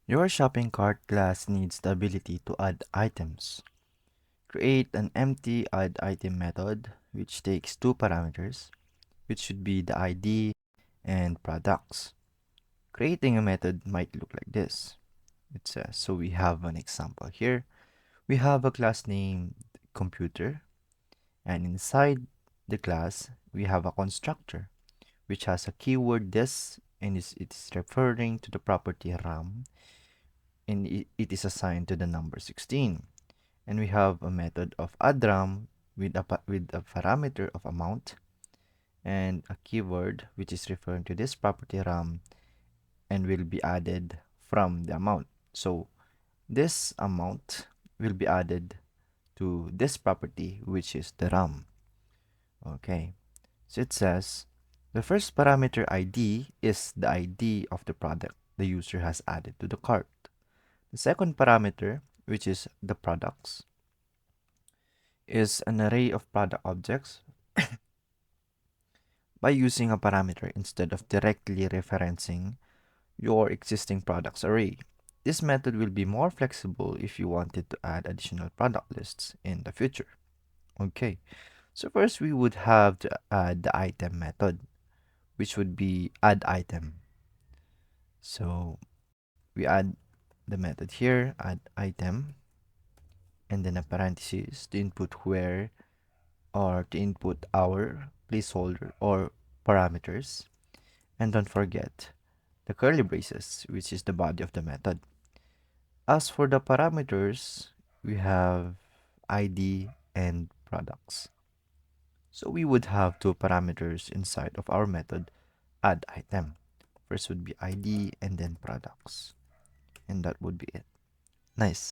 Your shopping cart class needs the ability to add items. Create an empty add item method which takes two parameters, which should be the ID and products. Creating a method might look like this. It says, so we have an example here. We have a class named computer, and inside the class, we have a constructor which has a keyword this, and it is referring to the property RAM, and it is assigned to the number 16. And we have a method of add RAM with a parameter of amount and a keyword which is referring to this property RAM and will be added from the amount. So this amount will be added to this property which is the RAM. Okay, so it says the first parameter ID is the ID of the product the user has added to the cart. The second parameter, which is the products, is an array of product objects by using a parameter instead of directly referencing your existing products array. This method will be more flexible if you wanted to add additional product lists in the future. Okay, so first we would have to add the item method, which would be add item. So we add the method here, add item, and then a parenthesis to input where or to input our placeholder or parameters. And don't forget the curly braces, which is the body of the method. As for the parameters, we have ID and products. So we would have two parameters inside of our method add item. First would be ID and then products. And that would be it. Nice.